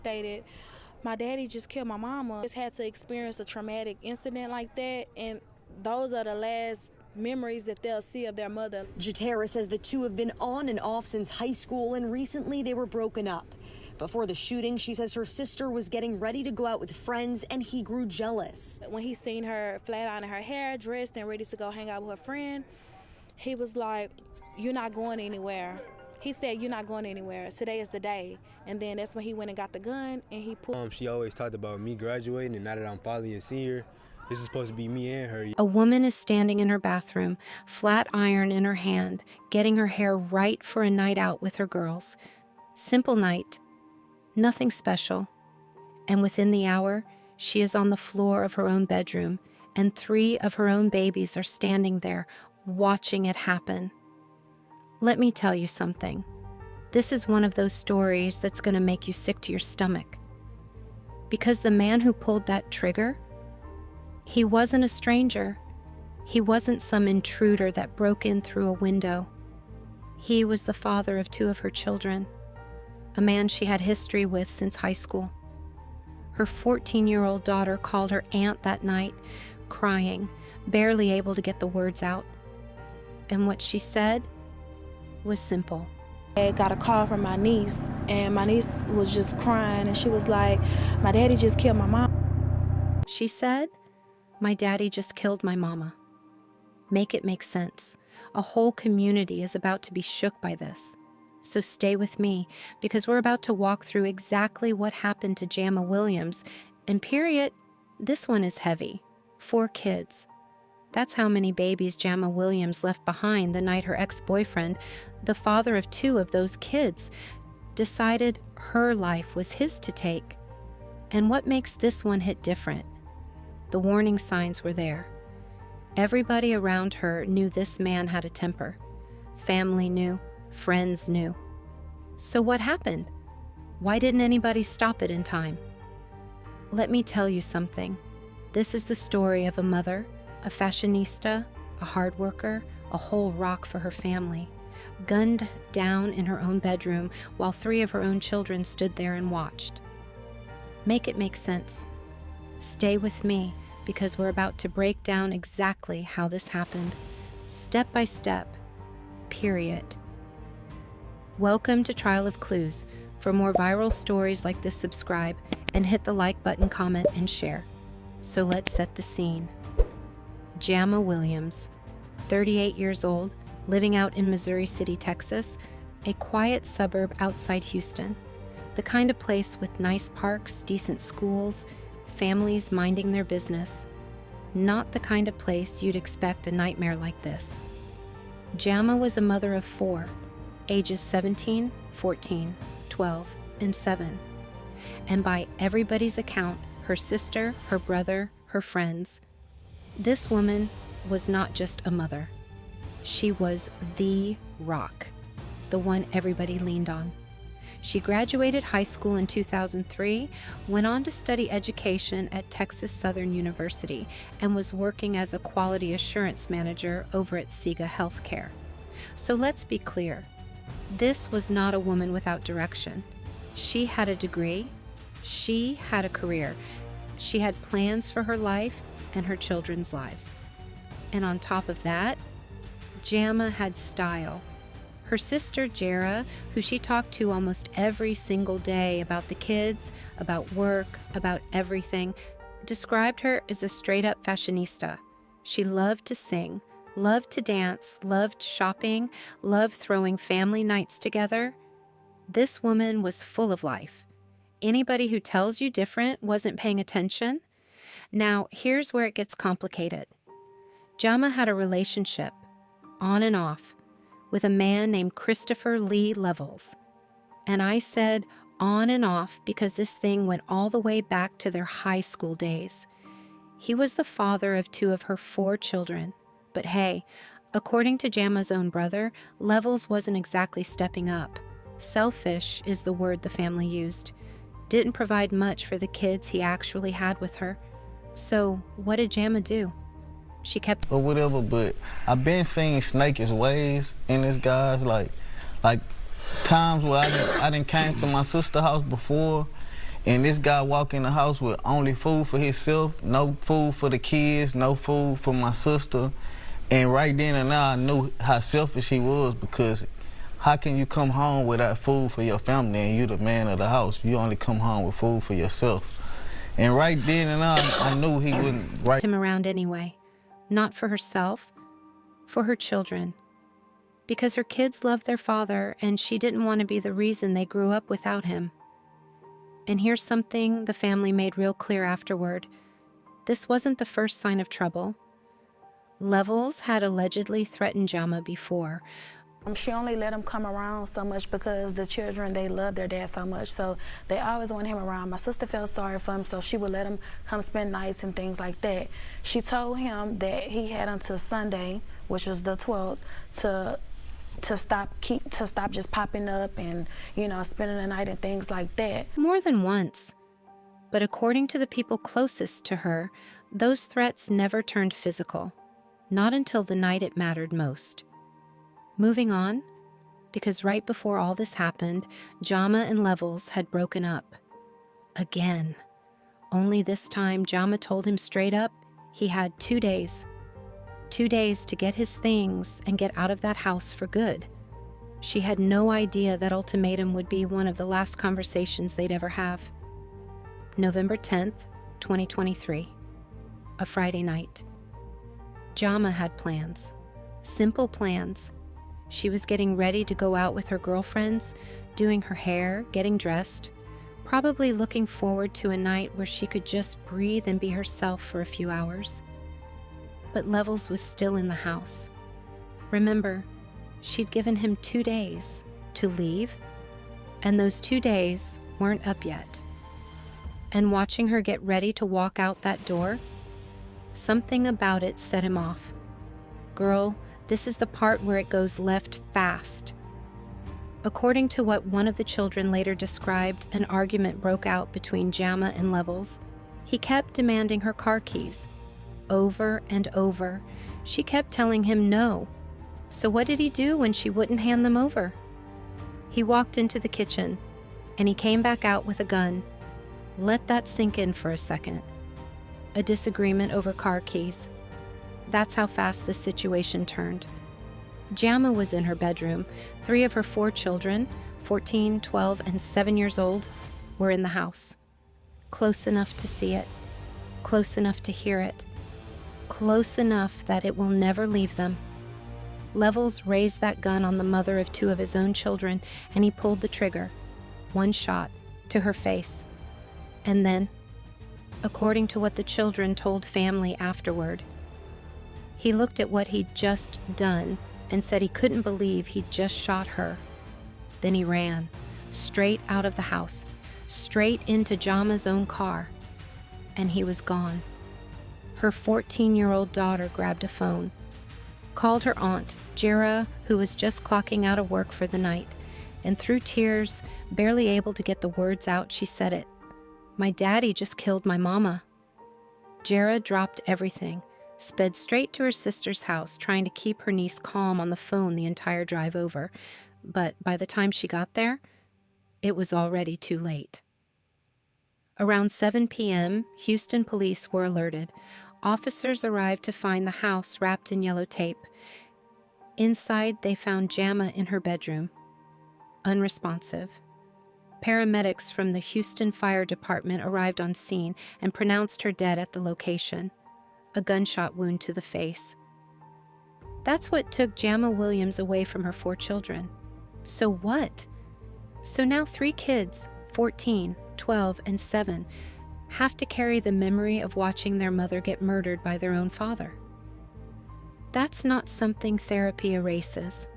Stated, my daddy just killed my mama. Just had to experience a traumatic incident like that, and those are the last memories that they'll see of their mother. Jatera says the two have been on and off since high school, and recently they were broken up. Before the shooting, she says her sister was getting ready to go out with friends and he grew jealous. When he seen her flat ironing her hair, dressed and ready to go hang out with her friend, he was like, "You're not going anywhere." He said, "You're not going anywhere. Today is the day." And then that's when he went and got the gun and he pulled. She always talked about me graduating, and now that I'm finally a senior, this is supposed to be me and her. A woman is standing in her bathroom, flat iron in her hand, getting her hair right for a night out with her girls. Simple night, nothing special. And within the hour, she is on the floor of her own bedroom, and 3 of her own babies are standing there, watching it happen. Let me tell you something. This is one of those stories that's going to make you sick to your stomach. Because the man who pulled that trigger, he wasn't a stranger. He wasn't some intruder that broke in through a window. He was the father of 2 of her children, a man she had history with since high school. Her 14-year-old daughter called her aunt that night, crying, barely able to get the words out. And what she said was simple. I got a call from my niece, and my niece was just crying, and she was like, "My daddy just killed my mom." She said, "My daddy just killed my mama." Make it make sense. A whole community is about to be shook by this. So stay with me, because we're about to walk through exactly what happened to Jameka Williams. And period, this one is heavy. 4 kids. That's how many babies Jameka Williams left behind the night her ex-boyfriend, the father of 2 of those kids, decided her life was his to take. And what makes this one hit different? The warning signs were there. Everybody around her knew this man had a temper. Family knew. Friends knew. So what happened? Why didn't anybody stop it in time? Let me tell you something. This is the story of a mother, a fashionista, a hard worker, a whole rock for her family, gunned down in her own bedroom while 3 of her own children stood there and watched. Make it make sense. Stay with me, because we're about to break down exactly how this happened, step by step, period. Welcome to Trial of Clues. For more viral stories like this, subscribe and hit the like button, comment, and share. So let's set the scene. Jameka Williams, 38 years old, living out in Missouri City, Texas, a quiet suburb outside Houston. The kind of place with nice parks, decent schools, families minding their business. Not the kind of place you'd expect a nightmare like this. Jameka was a mother of 4, ages 17, 14, 12, and 7. And by everybody's account, her sister, her brother, her friends, this woman was not just a mother. She was the rock, the one everybody leaned on. She graduated high school in 2003, went on to study education at Texas Southern University, and was working as a quality assurance manager over at SIGA Healthcare. So let's be clear. This was not a woman without direction. She had a degree. She had a career. She had plans for her life and her children's lives. And on top of that, Jameka had style. Her sister, Jara, who she talked to almost every single day about the kids, about work, about everything, described her as a straight-up fashionista. She loved to sing, loved to dance, loved shopping, loved throwing family nights together. This woman was full of life. Anybody who tells you different wasn't paying attention. Now, here's where it gets complicated. Jameka had a relationship, on and off, with a man named Christopher Lee Levels. And I said on and off because this thing went all the way back to their high school days. He was the father of 2 of her 4 children. But hey, according to Jameka's own brother, Levels wasn't exactly stepping up. Selfish is the word the family used. Didn't provide much for the kids he actually had with her. So what did Jameka do? She kept... Or whatever, but I've been seeing snakish ways in this guy's, like times where I didn't came to my sister's house before, And this guy walk in the house with only food for himself, no food for the kids, no food for my sister. And right then and now, I knew how selfish he was, because how can you come home without food for your family and you the man of the house? You only come home with food for yourself. And right then and now, I knew he wouldn't right him around anyway, not for herself, for her children, because her kids loved their father and she didn't want to be the reason they grew up without him. And here's something the family made real clear afterward. This wasn't the first sign of trouble. Levels had allegedly threatened Jama before. She only let him come around so much because the children, they love their dad so much, so they always wanted him around. My sister felt sorry for him, so she would let him come spend nights and things like that. She told him that he had until Sunday, which was the 12th, to stop just popping up and, you know, spending the night and things like that. More than once. But according to the people closest to her, those threats never turned physical. Not until the night it mattered most. Moving on, because right before all this happened, Jama and Levels had broken up. Again. Only this time, Jama told him straight up he had 2 days. 2 days to get his things and get out of that house for good. She had no idea that ultimatum would be one of the last conversations they'd ever have. November 10th, 2023. A Friday night. Jama had plans. Simple plans. She was getting ready to go out with her girlfriends, doing her hair, getting dressed, probably looking forward to a night where she could just breathe and be herself for a few hours. But Levels was still in the house. Remember, she'd given him 2 days to leave, and those 2 days weren't up yet. And watching her get ready to walk out that door, something about it set him off. Girl, this is the part where it goes left fast. According to what one of the children later described, an argument broke out between Jama and Levels. He kept demanding her car keys. Over and over. She kept telling him no. So what did he do when she wouldn't hand them over? He walked into the kitchen, and he came back out with a gun. Let that sink in for a second. A disagreement over car keys. That's how fast the situation turned. Jama was in her bedroom. 3 of her 4 children, 14, 12, and 7 years old, were in the house. Close enough to see it. Close enough to hear it. Close enough that it will never leave them. Levels raised that gun on the mother of 2 of his own children, and he pulled the trigger. 1 shot to her face. And then, according to what the children told family afterward, he looked at what he'd just done and said he couldn't believe he'd just shot her. Then he ran, straight out of the house, straight into Jama's own car, and he was gone. Her 14-year-old daughter grabbed a phone, called her aunt, Jera, who was just clocking out of work for the night, and through tears, barely able to get the words out, she said it. "My daddy just killed my mama." Jera dropped everything, sped straight to her sister's house, trying to keep her niece calm on the phone the entire drive over. But by the time she got there, it was already too late. Around 7 p.m., Houston police were alerted. Officers arrived to find the house wrapped in yellow tape. Inside, they found Jama in her bedroom, unresponsive. Paramedics from the Houston Fire Department arrived on scene and pronounced her dead at the location. A gunshot wound to the face. That's what took Jameka Williams away from her 4 children. So what? So now 3 kids, 14, 12, and 7, have to carry the memory of watching their mother get murdered by their own father. That's not something therapy erases.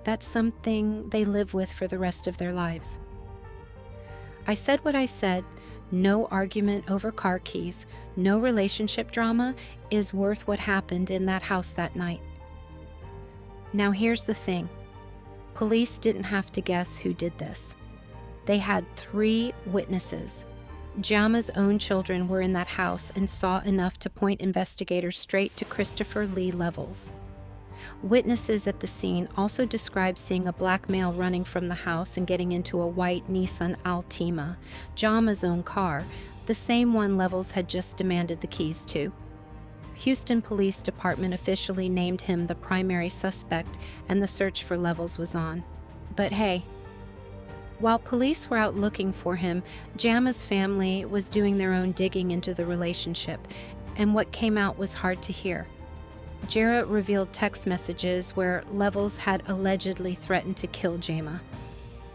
That's something they live with for the rest of their lives. I said what I said. No argument over car keys, no relationship drama is worth what happened in that house that night. Now here's the thing. Police didn't have to guess who did this. They had 3 witnesses. Jama's own children were in that house and saw enough to point investigators straight to Christopher Lee Levels. Witnesses at the scene also described seeing a black male running from the house and getting into a white Nissan Altima, Jama's own car, the same one Levels had just demanded the keys to. Houston Police Department officially named him the primary suspect, and the search for Levels was on. But hey, while police were out looking for him, Jama's family was doing their own digging into the relationship, and what came out was hard to hear. Jarrett revealed text messages where Levels had allegedly threatened to kill Jama,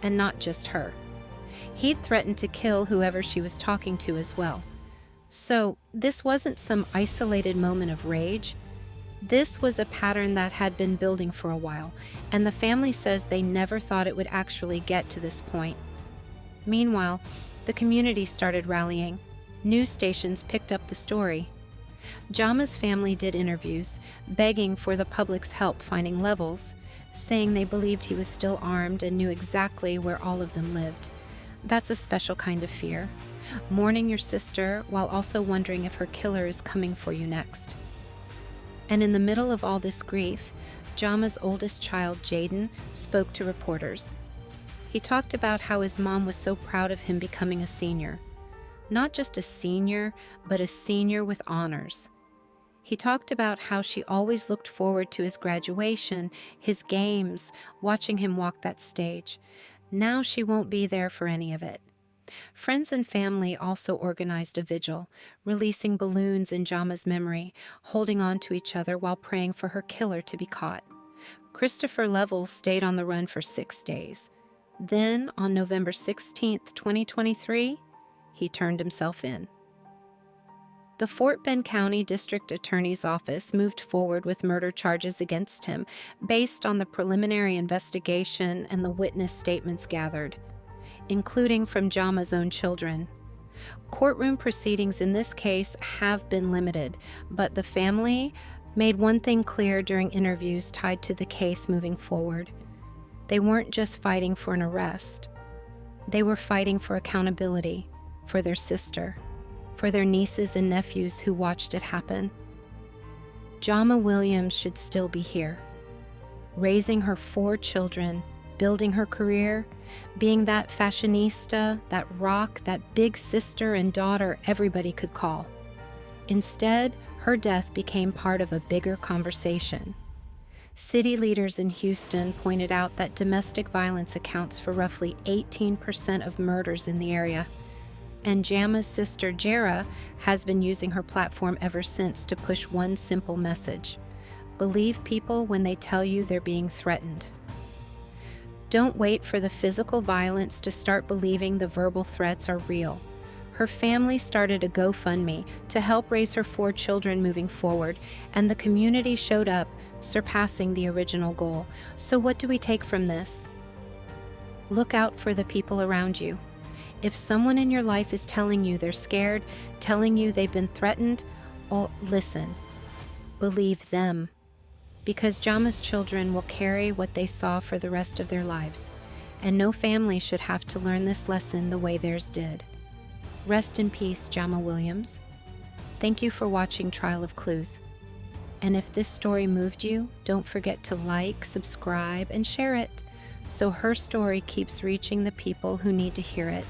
and not just her. He'd threatened to kill whoever she was talking to as well. So this wasn't some isolated moment of rage. This was a pattern that had been building for a while, and the family says they never thought it would actually get to this point. Meanwhile, the community started rallying. News stations picked up the story. Jama's family did interviews, begging for the public's help finding Levels, saying they believed he was still armed and knew exactly where all of them lived. That's a special kind of fear, mourning your sister while also wondering if her killer is coming for you next. And in the middle of all this grief, Jama's oldest child, Jaden, spoke to reporters. He talked about how his mom was so proud of him becoming a senior. Not just a senior, but a senior with honors. He talked about how she always looked forward to his graduation, his games, watching him walk that stage. Now she won't be there for any of it. Friends and family also organized a vigil, releasing balloons in Jama's memory, holding on to each other while praying for her killer to be caught. Christopher Levels stayed on the run for 6 days. Then, on November 16, 2023, he turned himself in. The Fort Bend County District Attorney's Office moved forward with murder charges against him based on the preliminary investigation and the witness statements gathered, including from Jama's own children. Courtroom proceedings in this case have been limited, but the family made one thing clear during interviews tied to the case moving forward. They weren't just fighting for an arrest. They were fighting for accountability, for their sister, for their nieces and nephews who watched it happen. Jameka Williams should still be here, raising her 4 children, building her career, being that fashionista, that rock, that big sister and daughter everybody could call. Instead, her death became part of a bigger conversation. City leaders in Houston pointed out that domestic violence accounts for roughly 18% of murders in the area. And Jama's sister, Jara, has been using her platform ever since to push one simple message: believe people when they tell you they're being threatened. Don't wait for the physical violence to start believing the verbal threats are real. Her family started a GoFundMe to help raise her 4 children moving forward, and the community showed up, surpassing the original goal. So what do we take from this? Look out for the people around you. If someone in your life is telling you they're scared, telling you they've been threatened, oh, listen. Believe them. Because Jama's children will carry what they saw for the rest of their lives, and no family should have to learn this lesson the way theirs did. Rest in peace, Jameka Williams. Thank you for watching Trial of Clues. And if this story moved you, don't forget to like, subscribe, and share it, so her story keeps reaching the people who need to hear it.